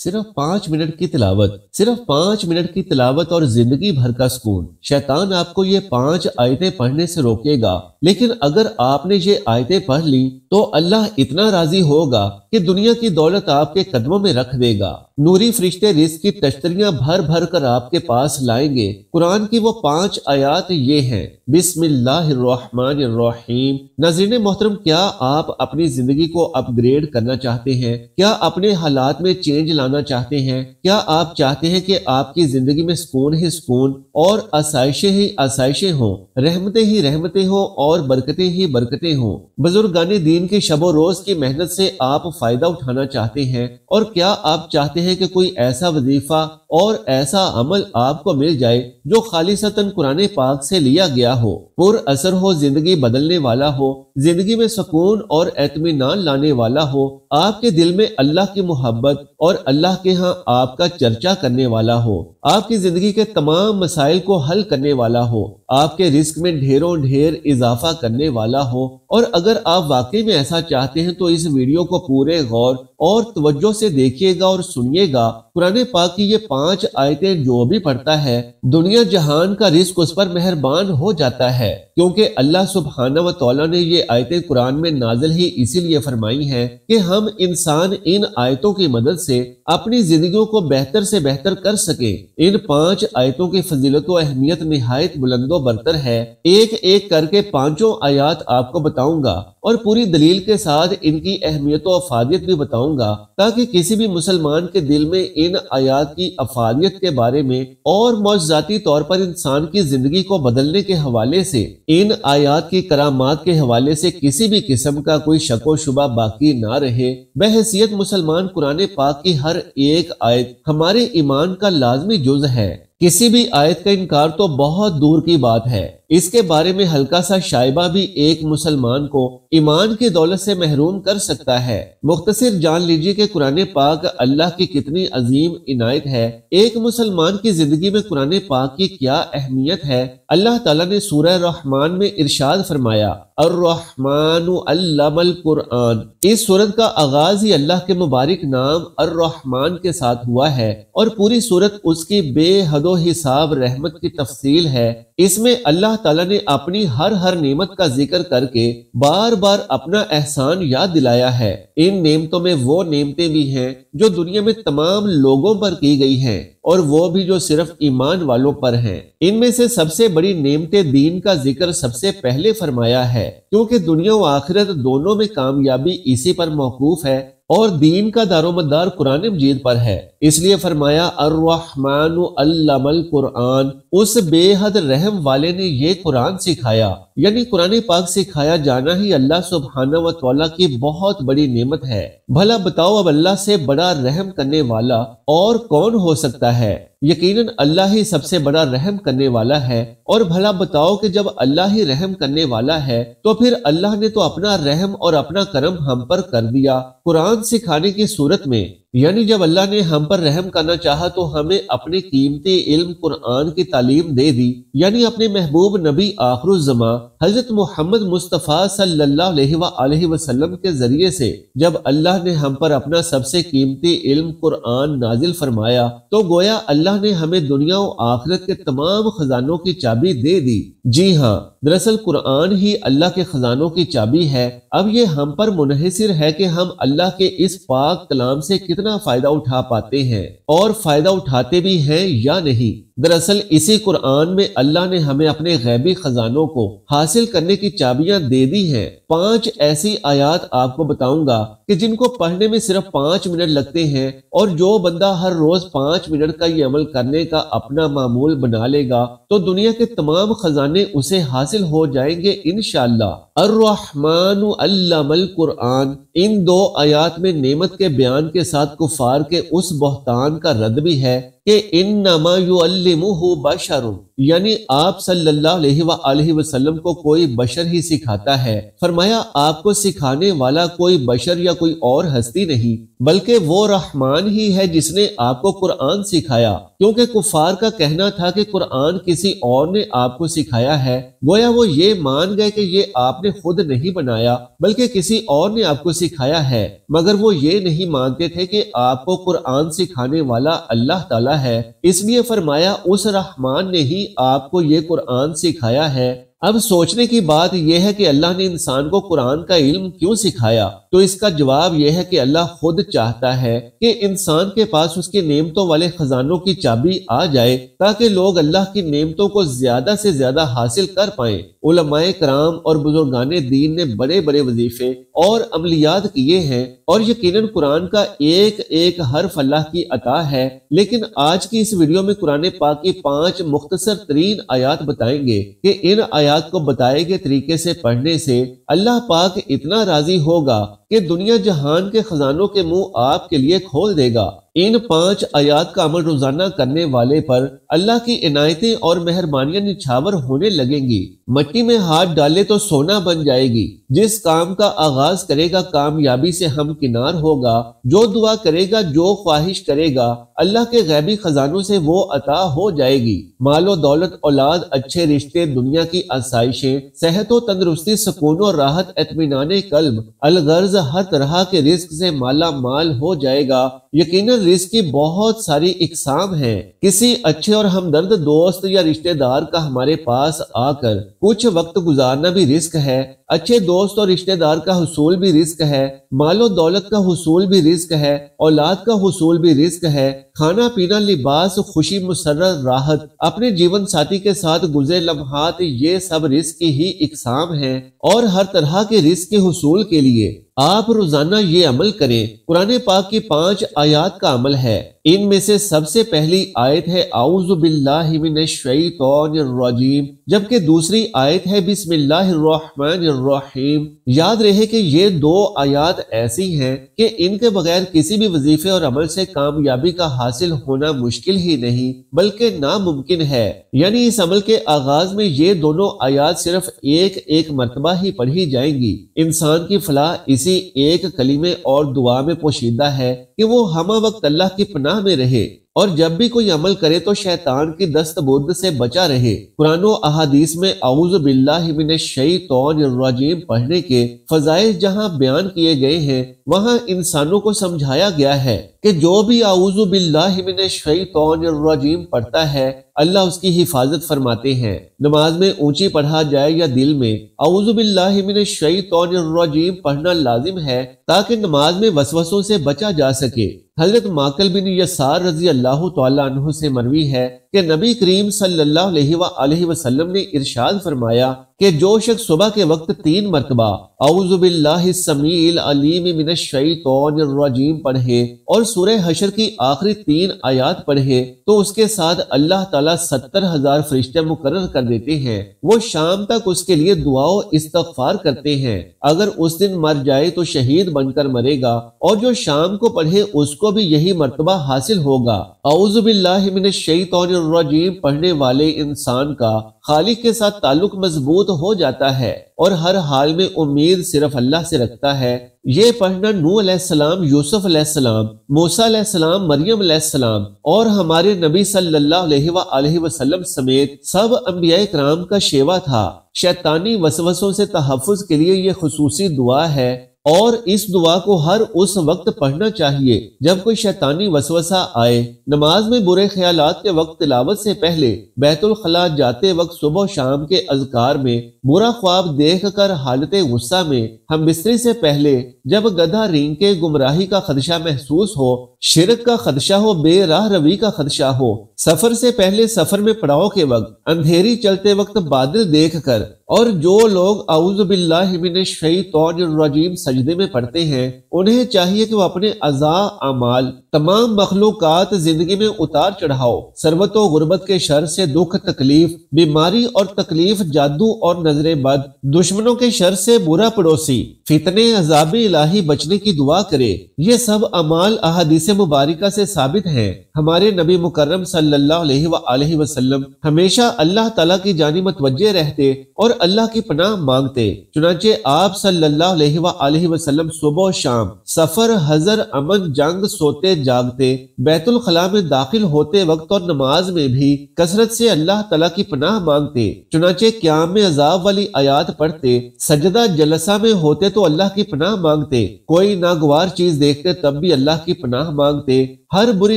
صرف 5 منٹ کی تلاوت، صرف 5 منٹ کی تلاوت اور زندگی بھر کا سکون۔ شیطان آپ کو یہ 5 آیتیں پڑھنے سے روکے گا، لیکن اگر آپ نے یہ آیتیں پڑھ لی تو اللہ اتنا راضی ہوگا کہ دنیا کی دولت آپ کے قدموں میں رکھ دے گا۔ نوری فرشتے رزق کی تشتریاں بھر بھر کر آپ کے پاس لائیں گے۔ قرآن کی وہ 5 آیات یہ ہیں: بسم اللہ الرحمن الرحیم۔ ناظرین محترم، کیا آپ اپنی زندگی کو اپ گریڈ کرنا چاہتے ہیں؟ کیا اپنے حالات میں چینج لانا چاہتے ہیں؟ کیا آپ چاہتے ہیں کہ آپ کی زندگی میں سکون ہی سکون اور آسائشیں ہی آسائشیں ہوں، رحمتیں ہی رحمتیں ہوں اور برکتیں ہی برکتیں ہوں؟ بزرگان دین کی شب و روز کی محنت سے آپ فائدہ اٹھانا چاہتے ہیں؟ اور کیا آپ چاہتے ہیں کہ کوئی ایسا وظیفہ اور ایسا عمل آپ کو مل جائے جو خالصتاً قرآن پاک سے لیا گیا ہو، پر اثر ہو، زندگی بدلنے والا ہو، زندگی میں سکون اور اطمینان لانے والا ہو، آپ کے دل میں اللہ کی محبت اور اللہ کے ہاں آپ کا چرچا کرنے والا ہو، آپ کی زندگی کے تمام مسائل کو حل کرنے والا ہو، آپ کے رزق میں ڈھیروں ڈھیر اضافہ کرنے والا ہو؟ اور اگر آپ واقعی میں ایسا چاہتے ہیں تو اس ویڈیو کو پورے غور اور توجہ سے دیکھیے گا اور سنیے گا۔ قرآن پاک کی یہ 5 آیتیں جو بھی پڑھتا ہے، دنیا جہان کا رزق اس پر مہربان ہو جاتا ہے، کیونکہ اللہ سبحانہ و تعالیٰ نے یہ آیتیں قرآن میں نازل ہی اسی لیے فرمائی ہیں کہ ہم انسان ان آیتوں کی مدد سے اپنی زندگیوں کو بہتر سے بہتر کر سکیں۔ ان 5 آیتوں کی فضیلت و اہمیت نہایت بلند و برتر ہے۔ ایک ایک کر کے 5 آیات آپ کو بتاؤں گا اور پوری دلیل کے ساتھ ان کی اہمیت و افادیت بھی بتاؤں گا، تاکہ کسی بھی مسلمان کے دل میں ان آیات کی افادیت کے بارے میں اور معجزاتی طور پر انسان کی زندگی کو بدلنے کے حوالے سے، ان آیات کی کرامات کے حوالے سے کسی بھی قسم کا کوئی شک و شبہ باقی نہ رہے۔ بحیثیت مسلمان، قرآن پاک کی ہر ایک آیت ہمارے ایمان کا لازمی جز ہے۔ کسی بھی آیت کا انکار تو بہت دور کی بات ہے، اس کے بارے میں ہلکا سا شائبہ بھی ایک مسلمان کو ایمان کی دولت سے محروم کر سکتا ہے۔ مختصر جان لیجیے کہ قرآن پاک اللہ کی کتنی عظیم عنایت ہے۔ ایک مسلمان کی زندگی میں قرآن پاک کی کیا اہمیت ہے۔ اللہ تعالیٰ نے سورہ رحمان میں ارشاد فرمایا، الرحمن علم القرآن۔ اس سورت کا آغاز ہی اللہ کے مبارک نام الرحمن کے ساتھ ہوا ہے، اور پوری سورت اس کی بے حد و حساب رحمت کی تفصیل ہے۔ اس میں اللہ تعالیٰ نے اپنی ہر نعمت کا ذکر کر کے بار بار اپنا احسان یاد دلایا ہے۔ ان نعمتوں میں وہ نعمتیں بھی ہیں جو دنیا میں تمام لوگوں پر کی گئی ہیں، اور وہ بھی جو صرف ایمان والوں پر ہیں۔ ان میں سے سب سے بڑی نعمت دین کا ذکر سب سے پہلے فرمایا ہے، کیونکہ دنیا و آخرت دونوں میں کامیابی اسی پر موقوف ہے، اور دین کا دار و مدار قرآن مجید پر ہے۔ اس لیے فرمایا، الرحمن علم القرآن۔ اس بے حد رحم والے نے یہ قرآن سکھایا، یعنی قرآن پاک سکھایا جانا ہی اللہ سبحانہ و تعالیٰ کی بہت بڑی نعمت ہے۔ بھلا بتاؤ، اب اللہ سے بڑا رحم کرنے والا اور کون ہو سکتا ہے؟ یقیناً اللہ ہی سب سے بڑا رحم کرنے والا ہے۔ اور بھلا بتاؤ کہ جب اللہ ہی رحم کرنے والا ہے تو پھر اللہ نے تو اپنا رحم اور اپنا کرم ہم پر کر دیا قرآن سکھانے کی صورت میں۔ یعنی جب اللہ نے ہم پر رحم کرنا چاہا تو ہمیں اپنے قیمتی علم قرآن کی تعلیم دے دی، یعنی اپنے محبوب نبی آخر الزماں حضرت محمد مصطفیٰ صلی اللہ علیہ وآلہ وسلم کے ذریعے سے جب اللہ نے ہم پر اپنا سب سے قیمتی علم قرآن نازل فرمایا تو گویا اللہ نے ہمیں دنیا و آخرت کے تمام خزانوں کی چابی دے دی۔ جی ہاں، دراصل قرآن ہی اللہ کے خزانوں کی چابی ہے۔ اب یہ ہم پر منحصر ہے کہ ہم اللہ کے اس پاک کلام سے کتنا فائدہ اٹھا پاتے ہیں اور فائدہ اٹھاتے بھی ہیں یا نہیں۔ دراصل اسی قرآن میں اللہ نے ہمیں اپنے غیبی خزانوں کو حاصل کرنے کی چابیاں دے دی ہیں۔ 5 ایسی آیات آپ کو بتاؤں گا کہ جن کو پڑھنے میں صرف 5 منٹ لگتے ہیں، اور جو بندہ ہر روز 5 منٹ کا یہ عمل کرنے کا اپنا معمول بنا لے گا تو دنیا کے تمام خزانے اسے حاصل ہو جائیں گے انشاءاللہ۔ الرحمن علم القرآن، ان 2 آیات میں نعمت کے بیان کے ساتھ کفار کے اس بہتان کا رد بھی ہے کہ انما یعلمہ بشر، یعنی آپ صلی اللہ علیہ وآلہ وسلم کو کوئی بشر ہی سکھاتا ہے۔ فرمایا، آپ کو سکھانے والا کوئی بشر یا کوئی اور ہستی نہیں بلکہ وہ رحمان ہی ہے جس نے آپ کو قرآن سکھایا، کیونکہ کفار کا کہنا تھا کہ قرآن کسی اور نے آپ کو سکھایا ہے۔ گویا وہ یہ مان گئے کہ یہ آپ نے خود نہیں بنایا بلکہ کسی اور نے آپ کو سکھایا ہے، مگر وہ یہ نہیں مانتے تھے کہ آپ کو قرآن سکھانے والا اللہ تعالیٰ ہے۔ اس لیے فرمایا اس رحمان نے ہی آپ کو یہ قرآن سکھایا ہے۔ اب سوچنے کی بات یہ ہے کہ اللہ نے انسان کو قرآن کا علم کیوں سکھایا؟ تو اس کا جواب یہ ہے کہ اللہ خود چاہتا ہے کہ انسان کے پاس اس کی نعمتوں والے خزانوں کی چابی آ جائے تاکہ لوگ اللہ کی نعمتوں کو زیادہ سے زیادہ حاصل کر پائیں۔ علماء کرام اور بزرگان دین نے بڑے بڑے وظیفے اور عملیات کیے ہیں، اور یقیناً قرآن کا ایک ایک حرف اللہ کی عطا ہے، لیکن آج کی اس ویڈیو میں قرآن پاک کی 5 مختصر ترین آیات بتائیں گے کہ ان آیات کو بتائے گئے طریقے سے پڑھنے سے اللہ پاک اتنا راضی ہوگا کہ دنیا جہان کے خزانوں کے منہ آپ کے لیے کھول دے گا۔ ان 5 آیات کا عمل روزانہ کرنے والے پر اللہ کی عنایتیں اور مہربانیاں نچھاور ہونے لگیں گی۔ مٹی میں ہاتھ ڈالے تو سونا بن جائے گی۔ جس کام کا آغاز کرے گا کامیابی سے ہمکنار ہوگا۔ جو دعا کرے گا، جو خواہش کرے گا، اللہ کے غیبی خزانوں سے وہ عطا ہو جائے گی۔ مال و دولت، اولاد، اچھے رشتے، دنیا کی آسائشیں، صحت و تندرستی، سکون و راحت، اطمینان قلب، الغرض ہر طرح کے رزق سے مالا مال ہو جائے گا۔ یقیناً رزق کی بہت ساری اقسام ہیں۔ کسی اچھے اور ہمدرد دوست یا رشتہ دار کا ہمارے پاس آ کر کچھ وقت گزارنا بھی رزق ہے۔ اچھے دوست اور رشتہ دار کا حصول بھی رزق ہے۔ مال و دولت کا حصول بھی رزق ہے۔ اولاد کا حصول بھی رزق ہے۔ کھانا پینا، لباس، خوشی، مسرت، راحت، اپنے جیون ساتھی کے ساتھ گزرے لمحات، یہ سب رزق کی ہی اقسام ہیں۔ اور ہر طرح کے رزق کے حصول کے لیے آپ روزانہ یہ عمل کریں۔ قرآن پاک کی 5 آیات کا عمل ہے۔ ان میں سے سب سے پہلی آیت ہے اعوذ باللہ من الشیطان الرجیم، جبکہ دوسری آیت ہے بسم اللہ الرحمن الرحیم۔ یاد رہے کہ یہ 2 آیات ایسی ہیں کہ ان کے بغیر کسی بھی وظیفے اور عمل سے کامیابی کا حاصل ہونا مشکل ہی نہیں بلکہ ناممکن ہے۔ یعنی اس عمل کے آغاز میں یہ دونوں آیات صرف ایک مرتبہ ہی پڑھی جائیں گی۔ انسان کی فلاح اسی ایک کلمے اور دعا میں پوشیدہ ہے کہ وہ ہمہ وقت اللہ کی پناہ میں رہے، اور جب بھی کوئی عمل کرے تو شیطان کی دست برد سے بچا رہے۔ قرآن و احادیث میں اعوذ باللہ من الشیطان الرجیم پڑھنے کے فضائل جہاں بیان کیے گئے ہیں، وہاں انسانوں کو سمجھایا گیا ہے کہ جو بھی اعوذ باللہ من الشیطان الرجیم پڑھتا ہے اللہ اس کی حفاظت فرماتے ہیں۔ نماز میں اونچی پڑھا جائے یا دل میں، اعوذ باللہ من الشیطان الرجیم پڑھنا لازم ہے تاکہ نماز میں وسوسوں سے بچا جا سکے۔ حضرت ماکل بن یسار رضی اللہ تعالیٰ عنہ سے مروی ہے کہ نبی کریم صلی اللہ علیہ وآلہ وسلم نے ارشاد فرمایا کہ جو شخص صبح کے وقت 3 مرتبہ اعوذ باللہ السمیع العلیم من الشیطان الرجیم پڑھے اور سورہ حشر کی آخری 3 آیات پڑھے تو اس کے ساتھ اللہ تعالیٰ 70,000 فرشتے مقرر کر دیتے ہیں۔ وہ شام تک اس کے لیے دعا و استغفار کرتے ہیں۔ اگر اس دن مر جائے تو شہید بن کر مرے گا، اور جو شام کو پڑھے اس کو بھی یہی مرتبہ حاصل ہوگا۔ اعوذ باللہ من الشیطان الرجیم پڑھنے والے انسان کا خالق کے ساتھ تعلق مضبوط ہو جاتا ہے اور ہر حال میں امید صرف اللہ سے رکھتا ہے۔ یہ پڑھنا نوح علیہ السلام، یوسف علیہ السلام، موسیٰ علیہ السلام، مریم علیہ السلام اور ہمارے نبی صلی اللہ علیہ وآلہ وسلم سمیت سب انبیاء کرام کا شیوا تھا۔ شیطانی وسوسوں سے تحفظ کے لیے یہ خصوصی دعا ہے، اور اس دعا کو ہر اس وقت پڑھنا چاہیے جب کوئی شیطانی وسوسہ آئے۔ نماز میں برے خیالات کے وقت، تلاوت سے پہلے، بیت الخلاء جاتے وقت، صبح و شام کے اذکار میں، برا خواب دیکھ کر حالت غصہ میں، ہم بستری سے پہلے، جب گدھا رینگ کے گمراہی کا خدشہ محسوس ہو، شرک کا خدشہ ہو، بے راہ روی کا خدشہ ہو، سفر سے پہلے، سفر میں پڑاؤ کے وقت، اندھیری چلتے وقت بادل دیکھ کر، اور جو لوگ اعوذ باللہ من الشیطان الرجیم سجدے میں پڑھتے ہیں انہیں چاہیے کہ وہ اپنے اعضاء، اعمال، تمام مخلوقات زندگی میں اتار چڑھاؤ، ثروت و غربت کے شر سے، دکھ، تکلیف، بیماری اور تکلیف، جادو اور نظر بد، دشمنوں کے شر سے، برا پڑوسی، فتنے، عذاب الہی بچنے کی دعا کرے۔ یہ سب اعمال احادیث مبارکہ سے ثابت ہیں۔ ہمارے نبی مکرم صلی اللہ علیہ وآلہ وسلم ہمیشہ اللہ تعالیٰ کی جانب متوجہ رہتے اور اللہ کی پناہ مانگتے۔ چنانچہ آپ صلی اللہ علیہ وآلہ وسلم صبح و شام، سفر، حضر، امن، جنگ، سوتے جاگتے، بیت الخلاء میں داخل ہوتے وقت اور نماز میں بھی کثرت سے اللہ تعالیٰ کی پناہ مانگتے۔ چنانچہ قیام میں عذاب والی آیات پڑھتے، سجدہ جلسہ میں ہوتے تو اللہ کی پناہ مانگتے، کوئی ناگوار چیز دیکھتے تب بھی اللہ کی پناہ مانگتے، ہر بری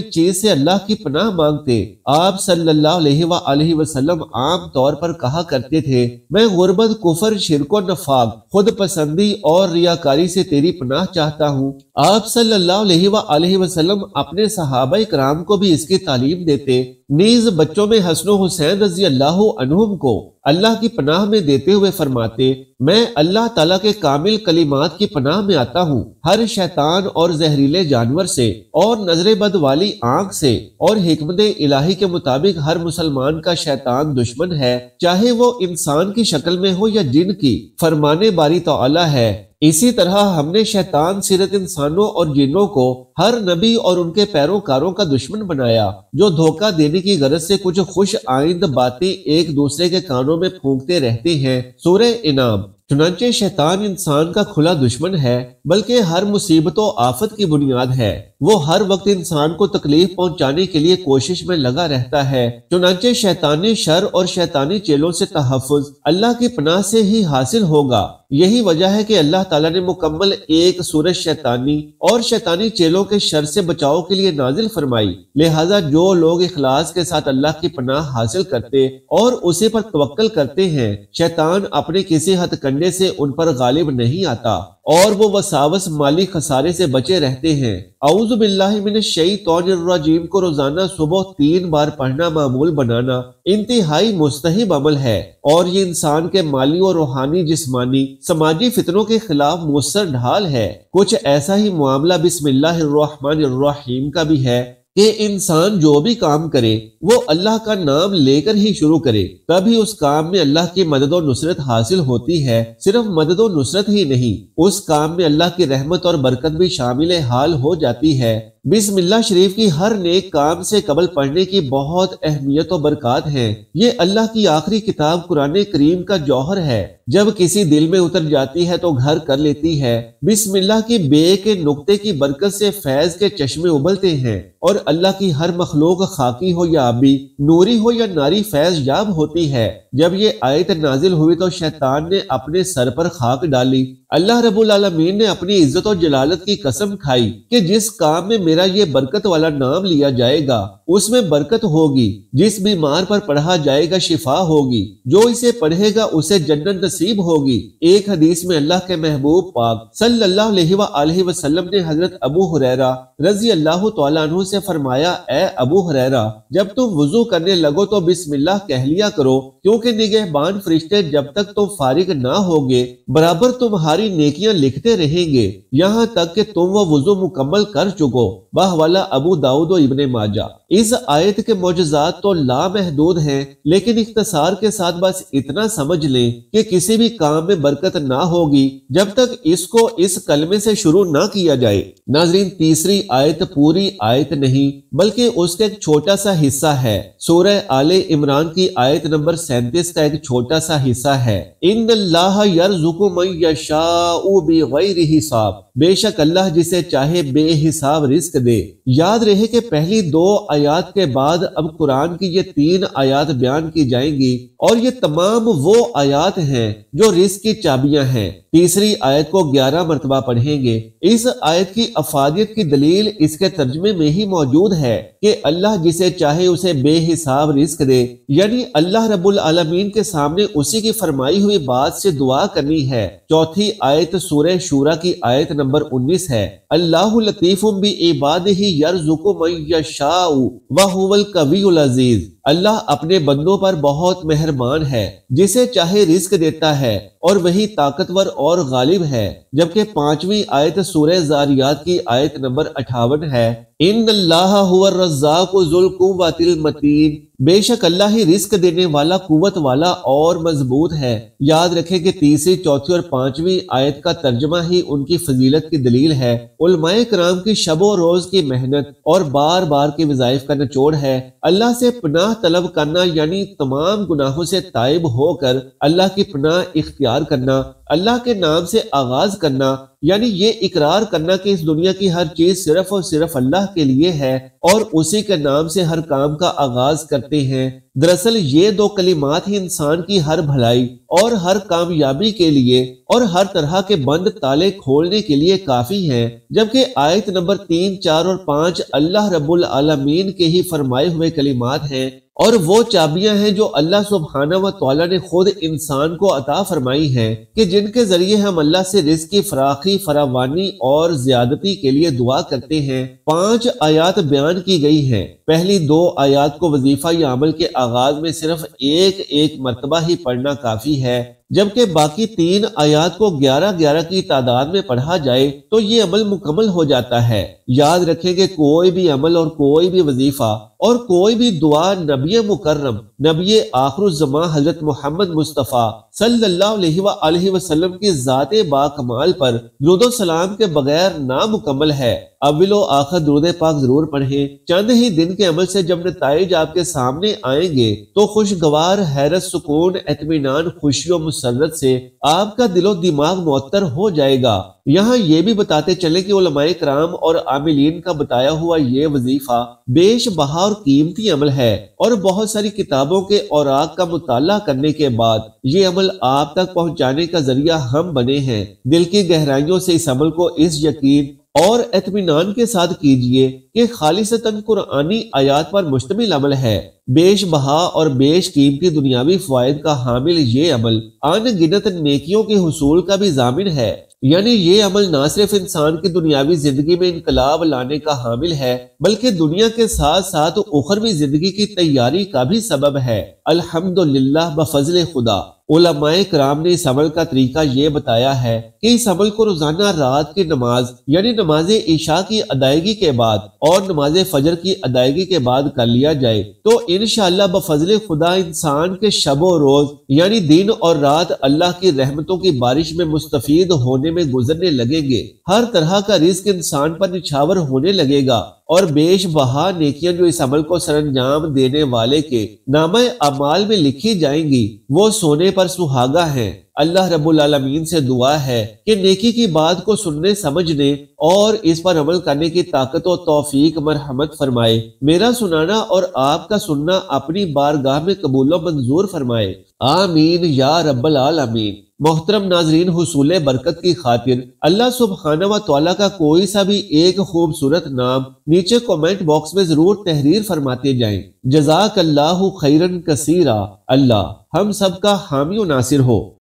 چیز سے اللہ کی پناہ مانگتے۔ آپ صلی اللہ علیہ وآلہ وسلم عام طور پر کہا کرتے تھے، میں غربت، کفر، شرک و نفاق، خود پسندی اور ریاکاری سے تیری پناہ چاہتا ہوں۔ آپ صلی اللہ علیہ وآلہ وسلم اپنے صحابہ کرام کو بھی اس کی تعلیم دیتے، نیز بچوں میں حسن و حسین رضی اللہ عنہم کو اللہ کی پناہ میں دیتے ہوئے فرماتے، میں اللہ تعالیٰ کے کامل کلمات کی پناہ میں آتا ہوں، ہر شیطان اور زہریلے جانور سے اور نظر بد والی آنکھ سے، اور حکمت الہی کے مطابق ہر مسلمان کا شیطان دشمن ہے، چاہے وہ انسان کی شکل میں ہو یا جن کی، فرمانے باری تعالیٰ ہے۔ اسی طرح ہم نے شیطان صرت انسانوں اور جنوں کو ہر نبی اور ان کے پیروکاروں کا دشمن بنایا، جو دھوکہ دینے کی غرض سے کچھ خوش آئند باتیں ایک دوسرے کے کانوں میں پھونکتے رہتے ہیں۔ سورہ انعام۔ چنانچہ شیطان انسان کا کھلا دشمن ہے، بلکہ ہر مصیبت و آفت کی بنیاد ہے۔ وہ ہر وقت انسان کو تکلیف پہنچانے کے لیے کوشش میں لگا رہتا ہے۔ چنانچہ شیطانی شر اور شیطانی چیلوں سے تحفظ اللہ کی پناہ سے ہی حاصل ہوگا۔ یہی وجہ ہے کہ اللہ تعالیٰ نے مکمل ایک سورۃ شیطانی اور شیطانی چیلوں کے شر سے بچاؤ کے لیے نازل فرمائی۔ لہٰذا جو لوگ اخلاص کے ساتھ اللہ کی پناہ حاصل کرتے اور اسی پر توکل کرتے ہیں، شیطان اپنے کسی ہتھ کنڈے سے ان پر غالب نہیں آتا اور وہ وساوس مالی خسارے سے بچے رہتے ہیں۔ اعوذ باللہ من الشیطان الرجیم کو روزانہ صبح 3 بار پڑھنا معمول بنانا انتہائی مستحب عمل ہے، اور یہ انسان کے مالی اور روحانی، جسمانی، سماجی فتنوں کے خلاف مؤثر ڈھال ہے۔ کچھ ایسا ہی معاملہ بسم اللہ الرحمن الرحیم کا بھی ہے کہ انسان جو بھی کام کرے وہ اللہ کا نام لے کر ہی شروع کرے، تبھی اس کام میں اللہ کی مدد و نصرت حاصل ہوتی ہے۔ صرف مدد و نصرت ہی نہیں، اس کام میں اللہ کی رحمت اور برکت بھی شامل حال ہو جاتی ہے۔ بسم اللہ شریف کی ہر نیک کام سے قبل پڑھنے کی بہت اہمیت و برکات ہیں۔ یہ اللہ کی آخری کتاب قرآن کریم کا جوہر ہے، جب کسی دل میں اتر جاتی ہے تو گھر کر لیتی ہے۔ بسم اللہ کی بے کے نقطے کی برکت سے فیض کے چشمے ابلتے ہیں، اور اللہ کی ہر مخلوق خاکی ہو یا آبی، نوری ہو یا ناری فیض یاب ہوتی ہے۔ جب یہ آیت نازل ہوئی تو شیطان نے اپنے سر پر خاک ڈالی۔ اللہ رب العالمین نے اپنی عزت و جلالت کی قسم کھائی کہ جس کام میں میرا یہ برکت والا نام لیا جائے گا اس میں برکت ہوگی، جس بیمار پر پڑھا جائے گا شفا ہوگی، جو اسے پڑھے گا اسے جنت نصیب ہوگی۔ ایک حدیث میں اللہ کے محبوب پاک صلی اللہ علیہ وآلہ وسلم نے حضرت ابو ہریرہ رضی اللہ تعالیٰ عنہ سے فرمایا، اے ابو ہریرہ، جب تم وضو کرنے لگو تو بسم اللہ کہہ لیا کرو، کیونکہ نگہبان فرشتے جب تک تم فارغ نہ ہوگے برابر تمہاری نیکیاں لکھتے رہیں گے، یہاں تک کہ تم وہ وضو مکمل کر چکو۔ بحوالہ ابو داؤد و ابن ماجہ۔ اس آیت کے معجزات تو لامحدود ہیں، لیکن اختصار کے ساتھ بس اتنا سمجھ لیں کہ کسی بھی کام میں برکت نہ ہوگی جب تک اس کو اس کلمے سے شروع نہ کیا جائے۔ ناظرین، تیسری آیت پوری آیت نہیں بلکہ اس کا ایک چھوٹا سا حصہ ہے۔ سورہ آل عمران کی آیت نمبر 37 کا ایک چھوٹا سا حصہ ہے۔ ان اللہ یرزق من یشاء بغیر حساب، بے شک اللہ جسے چاہے بے حساب رزق دے۔ یاد رہے کہ پہلی 2 آیات کے بعد اب قرآن کی یہ 3 آیات بیان کی جائیں گی، اور یہ تمام وہ آیات ہیں جو رزق کی چابیاں ہیں۔ تیسری آیت کو 11 مرتبہ پڑھیں گے۔ اس آیت کی افادیت کی دلیل اس کے ترجمے میں ہی موجود ہے کہ اللہ جسے چاہے اسے بے حساب رزق دے، یعنی اللہ رب العالمین کے سامنے اسی کی فرمائی ہوئی بات سے دعا کرنی ہے۔ چوتھی آیت سورہ شورى کی آیت نمبر 19 ہے۔ اللہ لطیف بعبادہ یرزق من یشاء وہو القوی العزیز۔ اللہ اپنے بندوں پر بہت مہربان ہے، جسے چاہے رزق دیتا ہے، اور وہی طاقتور اور غالب ہے۔ جبکہ پانچویں آیت سورہ زاریات کی آیت نمبر 58 ہے، ان اللہ هو الرزاق ذو القوۃ المتین، بے شک اللہ ہی رزق دینے والا، قوت والا اور مضبوط ہے۔ یاد رکھیں کہ تیسری، چوتھی اور پانچویں آیت کا ترجمہ ہی ان کی فضیلت کی دلیل ہے۔ علماء کرام کی شب و روز کی محنت اور بار بار کے وظائف کا نچوڑ ہے۔ اللہ سے پناہ طلب کرنا یعنی تمام گناہوں سے تائب ہو کر اللہ کی پناہ اختیار کرنا، اللہ کے نام سے آغاز کرنا، یعنی یہ اقرار کرنا کہ اس دنیا کی ہر چیز صرف اور صرف اللہ کے لیے ہے اور اسی کے نام سے ہر کام کا آغاز کرتے ہیں۔ دراصل یہ دو کلمات ہی انسان کی ہر بھلائی اور ہر کامیابی کے لیے اور ہر طرح کے بند تالے کھولنے کے لیے کافی ہیں۔ جبکہ آیت نمبر 3، 4 اور 5 اللہ رب العالمین کے ہی فرمائے ہوئے کلمات ہیں، اور وہ چابیاں ہیں جو اللہ سبحانہ و تعالیٰ نے خود انسان کو عطا فرمائی ہیں، کہ جن کے ذریعے ہم اللہ سے رزق کی فراخی، فراوانی اور زیادتی کے لیے دعا کرتے ہیں۔ 5 آیات بیان کی گئی ہیں۔ پہلی 2 آیات کو وظیفہ یا عمل کے آغاز میں صرف ایک مرتبہ ہی پڑھنا کافی ہے، جبکہ باقی 3 آیات کو 11 کی تعداد میں پڑھا جائے تو یہ عمل مکمل ہو جاتا ہے۔ یاد رکھیں کہ کوئی بھی عمل اور کوئی بھی وظیفہ اور کوئی بھی دعا نبی مکرم، نبی آخر الزمان حضرت محمد مصطفیٰ صلی اللہ علیہ وآلہ وسلم کی ذات با کمال پر درود و سلام کے بغیر نامکمل ہے۔ اول و آخر درود پاک ضرور پڑھیں۔ چند ہی دن کے عمل سے جب نتائج آپ کے سامنے آئیں گے تو خوشگوار، حیرت، سکون، اطمینان، خوشی و مسرت سے آپ کا دل و دماغ معطر ہو جائے گا۔ یہاں یہ بھی بتاتے چلیں کہ علماء کرام اور عاملین کا بتایا ہوا یہ وظیفہ بیش بہا اور قیمتی عمل ہے، اور بہت ساری کتابوں کے اوراق کا مطالعہ کرنے کے بعد یہ عمل آپ تک پہنچانے کا ذریعہ ہم بنے ہیں۔ دل کی گہرائیوں سے اس عمل کو اس یقین اور اطمینان کے ساتھ کیجئے کہ خالصتاً قرآنی آیات پر مشتمل عمل ہے۔ بیش بہا اور بیش قیمتی دنیاوی فوائد کا حامل یہ عمل ان گنت نیکیوں کے حصول کا بھی ضامن ہے۔ یعنی یہ عمل نہ صرف انسان کی دنیاوی زندگی میں انقلاب لانے کا حامل ہے، بلکہ دنیا کے ساتھ ساتھ اخروی زندگی کی تیاری کا بھی سبب ہے۔ الحمدللہ، بفضل خدا۔ علماء کرام نے اس عمل کا طریقہ یہ بتایا ہے کہ اس عمل کو روزانہ رات کی نماز یعنی نماز عشاء کی ادائیگی کے بعد اور نماز فجر کی ادائیگی کے بعد کر لیا جائے تو انشاءاللہ بفضل خدا انسان کے شب و روز یعنی دن اور رات اللہ کی رحمتوں کی بارش میں مستفید ہونے میں گزرنے لگیں گے۔ ہر طرح کا رزق انسان پر نچھاور ہونے لگے گا، اور بیش بہا نیکیاں جو اس عمل کو سر انجام دینے والے کے نامہ اعمال میں لکھی جائیں گی وہ سونے پر سہاگا ہیں۔ اللہ رب العالمین سے دعا ہے کہ نیکی کی بات کو سننے، سمجھنے اور اس پر عمل کرنے کی طاقت و توفیق مرحمت فرمائے۔ میرا سنانا اور آپ کا سننا اپنی بارگاہ میں قبول و منظور فرمائے، آمین یا رب العالمین۔ محترم ناظرین، حصول برکت کی خاطر اللہ سبحانہ و تعالیٰ کا کوئی سا بھی ایک خوبصورت نام نیچے کومنٹ باکس میں ضرور تحریر فرماتے جائیں۔ جزاک اللہ خیرن کثیرا۔ اللہ ہم سب کا حامی و ناصر ہو۔